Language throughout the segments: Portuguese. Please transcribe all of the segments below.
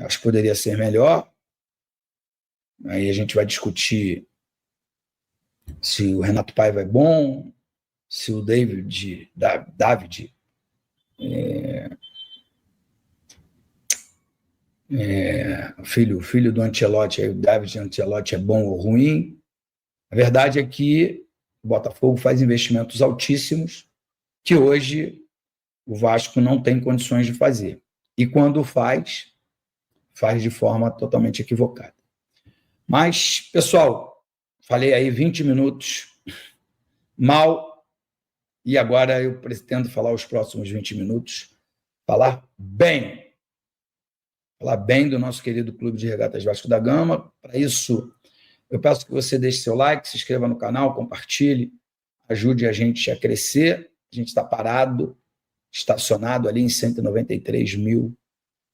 Acho que poderia ser melhor. Aí a gente vai discutir se o Renato Paiva é bom, se o David filho do Ancelotti, aí o David Ancelotti é bom ou ruim. A verdade é que o Botafogo faz investimentos altíssimos que hoje o Vasco não tem condições de fazer. E quando faz de forma totalmente equivocada. Mas, pessoal, falei aí 20 minutos mal, e agora eu pretendo falar os próximos 20 minutos, falar bem do nosso querido Clube de Regatas Vasco da Gama. Para isso, eu peço que você deixe seu like, se inscreva no canal, compartilhe, ajude a gente a crescer. A gente está parado, estacionado ali em 193 mil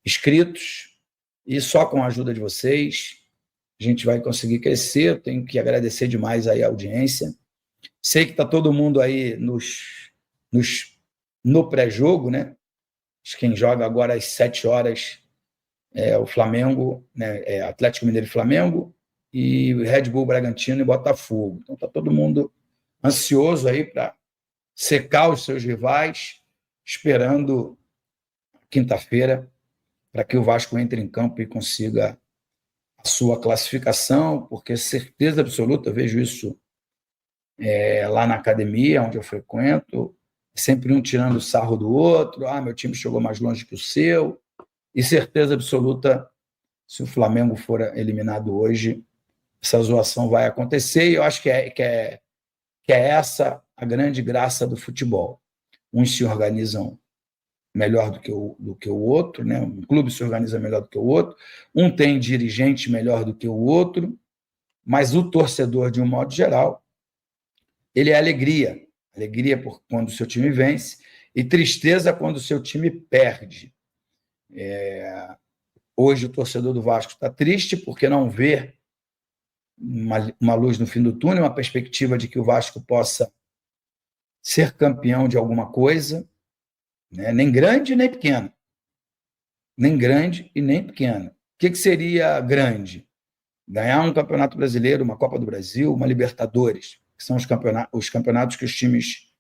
inscritos, e só com a ajuda de vocês a gente vai conseguir crescer. Eu tenho que agradecer demais aí a audiência. Sei que está todo mundo aí no pré-jogo, né? Quem joga agora às 7 horas é o Flamengo, né? É Atlético Mineiro e Flamengo, e Red Bull Bragantino e Botafogo. Então está todo mundo ansioso aí para secar os seus rivais, esperando quinta-feira para que o Vasco entre em campo e consiga a sua classificação, porque certeza absoluta, eu vejo isso lá na academia, onde eu frequento, sempre um tirando o sarro do outro, meu time chegou mais longe que o seu, e certeza absoluta, se o Flamengo for eliminado hoje, essa zoação vai acontecer, e eu acho que é essa a grande graça do futebol. Uns se organizam melhor do que o outro, né? Um clube se organiza melhor do que o outro, um tem dirigente melhor do que o outro, mas o torcedor, de um modo geral, ele é alegria por quando o seu time vence e tristeza quando o seu time perde. Hoje o torcedor do Vasco está triste porque não vê uma luz no fim do túnel, uma perspectiva de que o Vasco possa ser campeão de alguma coisa, né? Nem grande nem pequena. Nem grande e nem pequena. O que seria grande? Ganhar um Campeonato Brasileiro, uma Copa do Brasil, uma Libertadores, que são os campeonatos que os times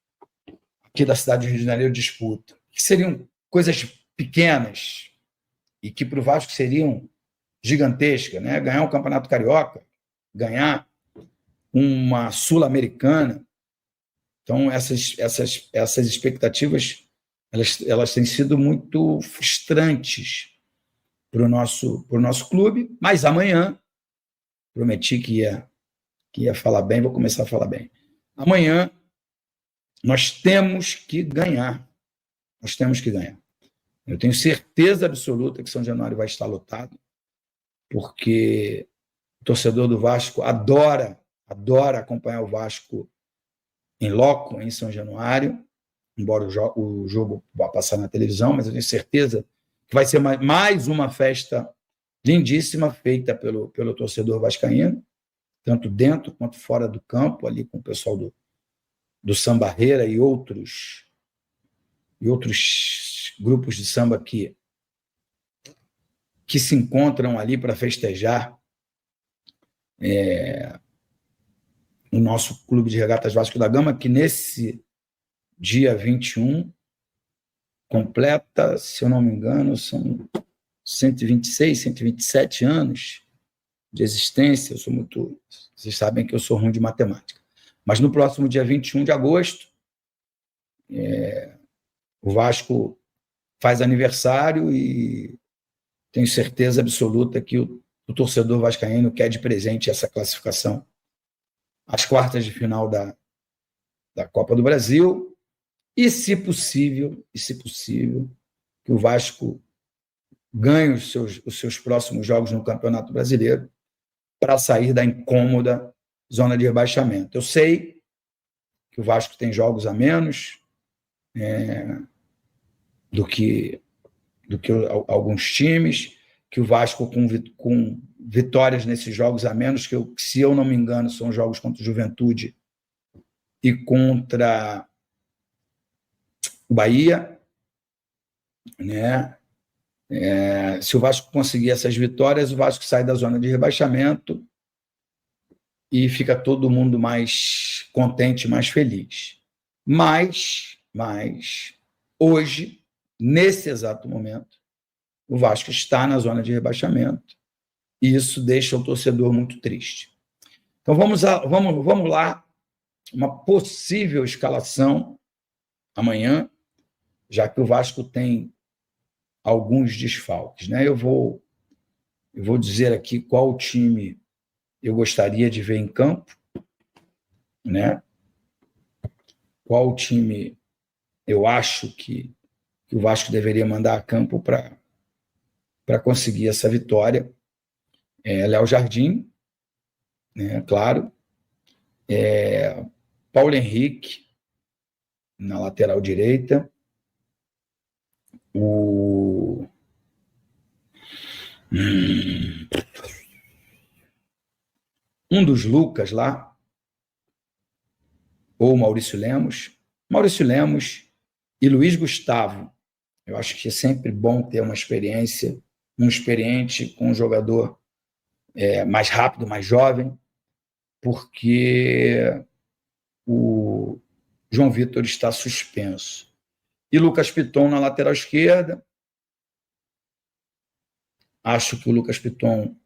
aqui da cidade do Rio de Janeiro disputam. Que seriam coisas pequenas e que para o Vasco seriam gigantescas, né? Ganhar um Campeonato Carioca, ganhar uma Sul-Americana. Então, essas expectativas elas têm sido muito frustrantes para o nosso clube, mas amanhã, prometi que ia falar bem, vou começar a falar bem. Amanhã nós temos que ganhar. Eu tenho certeza absoluta que São Januário vai estar lotado, porque o torcedor do Vasco adora acompanhar o Vasco em loco, em São Januário, embora o jogo vá passar na televisão, mas eu tenho certeza que vai ser mais uma festa lindíssima, feita pelo torcedor vascaíno, tanto dentro quanto fora do campo, ali com o pessoal do Sambarreira e outros grupos de samba que se encontram ali para festejar o nosso Clube de Regatas Vasco da Gama, que nesse dia 21 completa, se eu não me engano, são 126, 127 anos de existência. Vocês sabem que eu sou ruim de matemática. Mas no próximo dia 21 de agosto, o Vasco faz aniversário e tenho certeza absoluta que o torcedor vascaíno quer de presente essa classificação às quartas de final da Copa do Brasil e, se possível, que o Vasco ganhe os seus próximos jogos no Campeonato Brasileiro para sair da incômoda zona de rebaixamento. Eu sei que o Vasco tem jogos a menos do que alguns times, que o Vasco com vitórias nesses jogos a menos, que se eu não me engano são jogos contra o Juventude e contra o Bahia, né? Se o Vasco conseguir essas vitórias, o Vasco sai da zona de rebaixamento e fica todo mundo mais contente, mais feliz. Mas hoje, nesse exato momento, o Vasco está na zona de rebaixamento e isso deixa o torcedor muito triste. Então vamos lá, uma possível escalação amanhã, já que o Vasco tem alguns desfalques, né? Eu vou dizer aqui qual time eu gostaria de ver em campo, né? Qual time eu acho que o Vasco deveria mandar a campo para conseguir essa vitória. Léo Jardim, né? Claro. Paulo Henrique na lateral direita. Um dos Lucas lá, ou Maurício Lemos e Luiz Gustavo. Eu acho que é sempre bom ter uma experiência, um experiente com um jogador mais rápido, mais jovem, porque o João Vitor está suspenso. E Lucas Piton na lateral esquerda. Acho que o Lucas Piton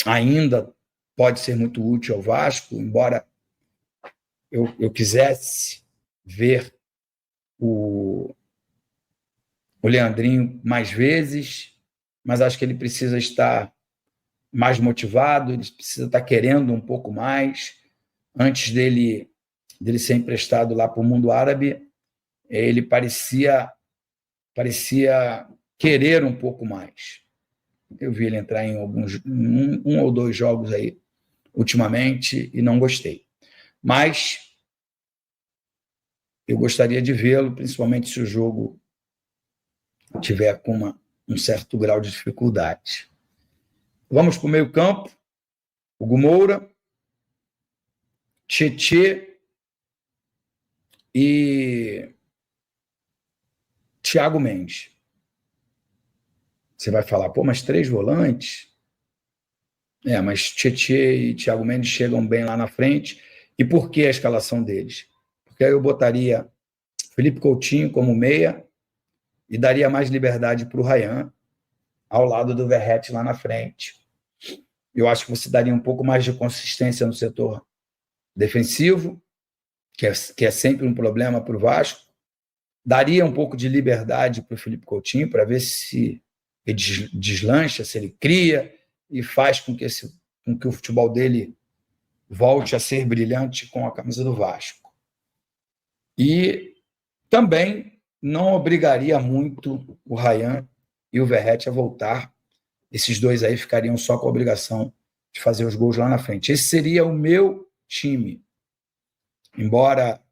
ainda pode ser muito útil ao Vasco, embora eu quisesse ver o Leandrinho mais vezes, mas acho que ele precisa estar mais motivado, ele precisa estar querendo um pouco mais. Antes dele ser emprestado lá para o mundo árabe, ele parecia querer um pouco mais. Eu vi ele entrar em um ou dois jogos aí ultimamente e não gostei. Mas eu gostaria de vê-lo, principalmente se o jogo tiver com um certo grau de dificuldade. Vamos para o meio-campo. Hugo Moura, Tietê e Thiago Mendes. Você vai falar, mas 3 volantes? Mas Tietê e Thiago Mendes chegam bem lá na frente. E por que a escalação deles? Porque aí eu botaria Felipe Coutinho como meia e daria mais liberdade para o Ryan ao lado do Verratti lá na frente. Eu acho que você daria um pouco mais de consistência no setor defensivo, que é sempre um problema para o Vasco. Daria um pouco de liberdade para o Felipe Coutinho, para ver se ele deslancha, se ele cria e faz com que o futebol dele volte a ser brilhante com a camisa do Vasco. E também não obrigaria muito o Ryan e o Verratti a voltar. Esses dois aí ficariam só com a obrigação de fazer os gols lá na frente. Esse seria o meu time. Embora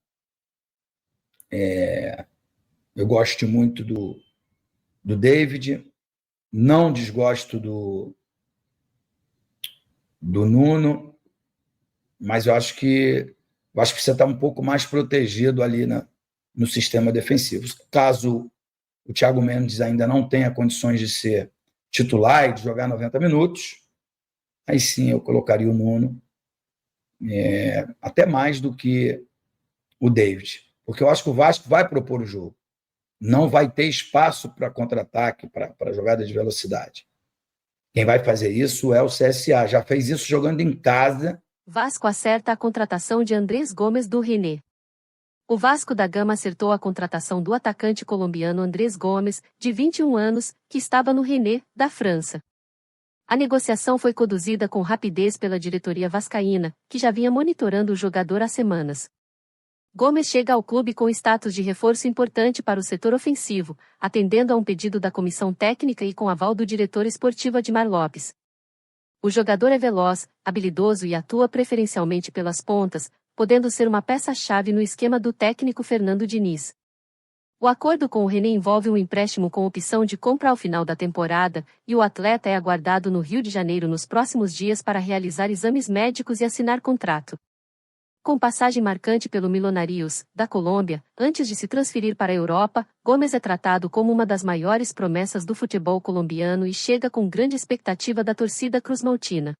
eu goste muito do David, não desgosto do Nuno, mas eu acho que você está um pouco mais protegido ali no sistema defensivo. Caso o Thiago Mendes ainda não tenha condições de ser titular e de jogar 90 minutos, aí sim eu colocaria o Nuno, até mais do que o David, porque eu acho que o Vasco vai propor o jogo. Não vai ter espaço para contra-ataque, para jogada de velocidade. Quem vai fazer isso é o CSA. Já fez isso jogando em casa. Vasco acerta a contratação de Andrés Gomes do Rennes. O Vasco da Gama acertou a contratação do atacante colombiano Andrés Gomes, de 21 anos, que estava no Rennes, da França. A negociação foi conduzida com rapidez pela diretoria vascaína, que já vinha monitorando o jogador há semanas. Gomes chega ao clube com status de reforço importante para o setor ofensivo, atendendo a um pedido da comissão técnica e com aval do diretor esportivo Admar Lopes. O jogador é veloz, habilidoso e atua preferencialmente pelas pontas, podendo ser uma peça-chave no esquema do técnico Fernando Diniz. O acordo com o Rennes envolve um empréstimo com opção de compra ao final da temporada, e o atleta é aguardado no Rio de Janeiro nos próximos dias para realizar exames médicos e assinar contrato. Com passagem marcante pelo Millonarios, da Colômbia, antes de se transferir para a Europa, Gomes é tratado como uma das maiores promessas do futebol colombiano e chega com grande expectativa da torcida cruzmaltina.